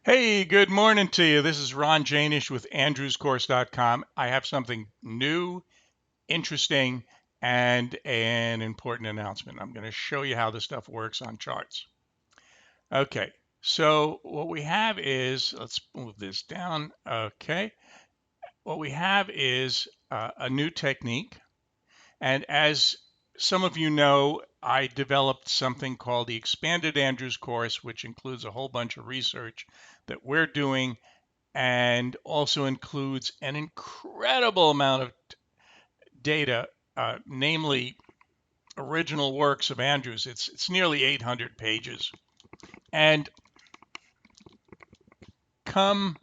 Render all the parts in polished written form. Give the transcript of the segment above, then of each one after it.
Hey, good morning to you. This is Ron Janish with andrewscourse.com. I have something new, interesting, and an important announcement. I'm going to show you how this stuff works on charts. Okay, so what we have is, let's move this down. Okay, what we have is a new technique. And as some of you know, I developed something called the Expanded Andrews Course, which includes a whole bunch of research that we're doing and also includes an incredible amount of data, namely original works of Andrews. It's nearly 800 pages. And come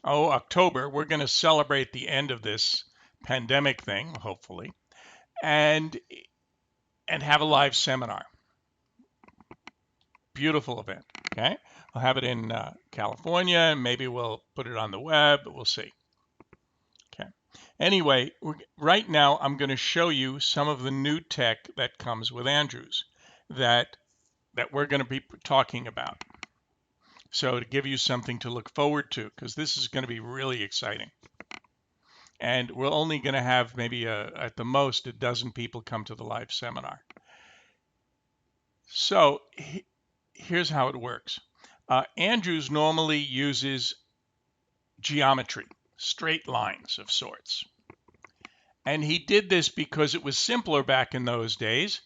October, we're going to celebrate the end of this pandemic thing, hopefully, and have a live seminar. Beautiful event. Okay, I'll have it in California. Maybe we'll put it on the web. We'll see. Okay. Anyway, right now I'm going to show you some of the new tech that comes with Andrews that we're going to be talking about. So to give you something to look forward to, because this is going to be really exciting. And we're only going to have maybe at the most a dozen people come to the live seminar. So here's how it works. Andrews normally uses geometry, straight lines of sorts. And he did this because it was simpler back in those days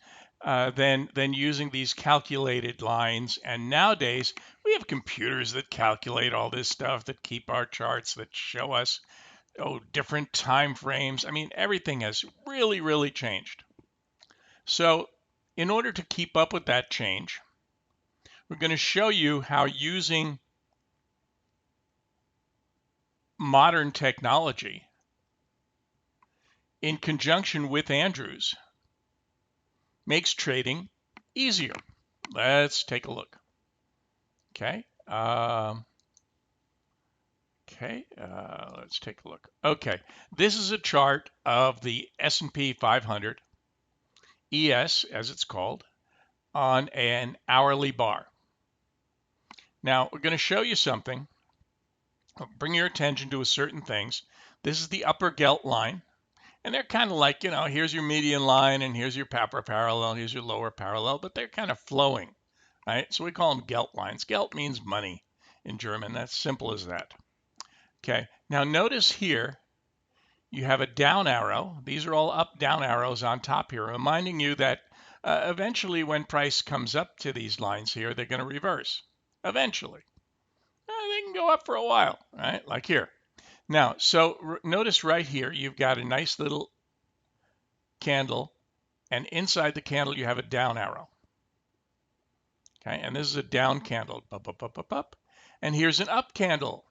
than using these calculated lines. And nowadays, we have computers that calculate all this stuff, that keep our charts, that show us different time frames. I mean, everything has really, really changed. So in order to keep up with that change, we're going to show you how using modern technology in conjunction with Andrews makes trading easier. Let's take a look. Okay. Let's take a look. Okay, this is a chart of the S&P 500, ES as it's called, on an hourly bar. Now we're going to show you something. I'll bring your attention to certain things. This is the upper Gelt line, and they're kind of like, here's your median line, and here's your upper parallel, here's your lower parallel, but they're kind of flowing, right? So we call them Gelt lines. Gelt means money in German. That's simple as that. Okay, now notice here you have a down arrow. These are all up down arrows on top here, reminding you that eventually when price comes up to these lines here, they're going to reverse. Eventually. They can go up for a while, right? Like here. Now, so notice right here, you've got a nice little candle, and inside the candle you have a down arrow. Okay, and this is a down candle, up, up, up, up, up. And here's an up candle.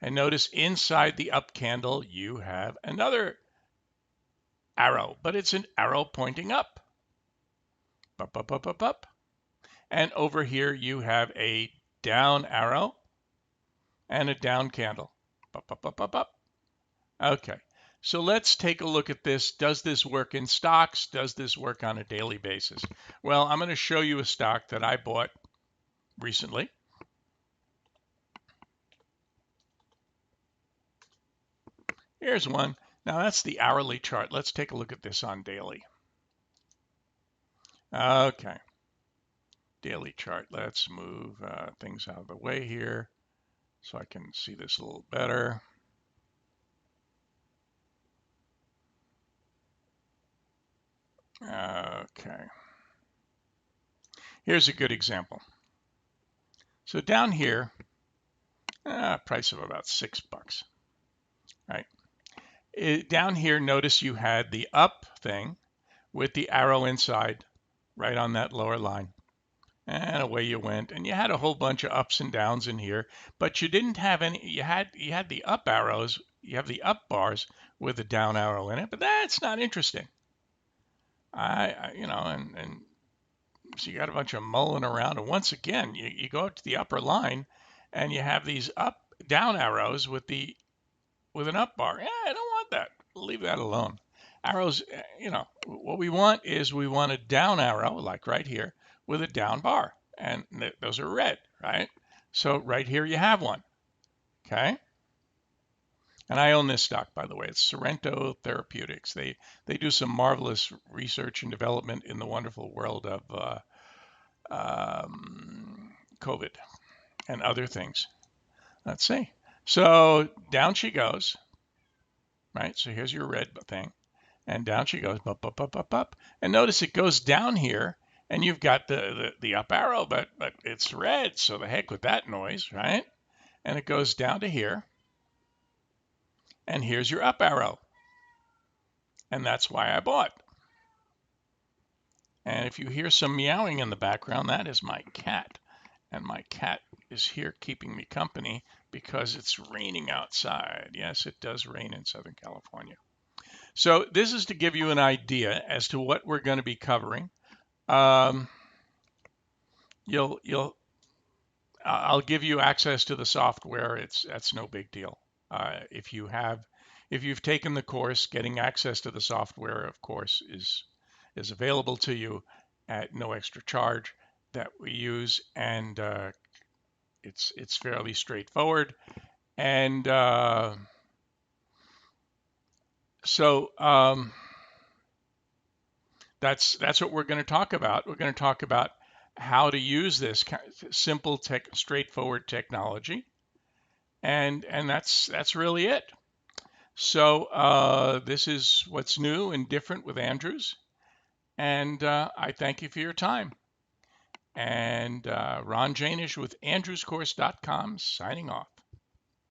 And notice inside the up candle, you have another arrow, but it's an arrow pointing up. Up, up, up, up, up. And over here, you have a down arrow and a down candle. Up, up, up, up, up. Okay, so let's take a look at this. Does this work in stocks? Does this work on a daily basis? Well, I'm going to show you a stock that I bought recently. Here's one. Now that's the hourly chart. Let's take a look at this on daily. Okay, daily chart. Let's move things out of the way here so I can see this a little better. Okay. Here's a good example. So down here, price of about $6, right? Down here, notice you had the up thing with the arrow inside, right on that lower line. And away you went, and you had a whole bunch of ups and downs in here, but you didn't have any. You had the up arrows. You have the up bars with a down arrow in it, but that's not interesting. And so you got a bunch of mulling around, and once again, you go up to the upper line, and you have these up down arrows with an up bar. Yeah, I don't want that. Leave that alone. Arrows, what we want is we want a down arrow, like right here, with a down bar, and those are red, right? So right here you have one. Okay. And I own this stock, by the way. It's Sorrento Therapeutics. They do some marvelous research and development in the wonderful world of COVID and other things. Let's see. So down she goes, right? So here's your red thing, and down she goes, up, up, up, up, up. And notice it goes down here, and you've got the up arrow, but it's red, so the heck with that noise, right? And it goes down to here, and here's your up arrow, and that's why I bought. And if you hear some meowing in the background, that is my cat. And my cat is here keeping me company because it's raining outside. Yes, it does rain in Southern California. So this is to give you an idea as to what we're going to be covering. I'll give you access to the software. That's no big deal. If you've taken the course, getting access to the software, of course, is available to you at no extra charge that we use, and it's fairly straightforward. And so that's what we're going to talk about. We're going to talk about how to use this simple, straightforward technology, and that's really it. So this is what's new and different with Andrews, and I thank you for your time. And Ron Janish with AndrewsCourse.com signing off.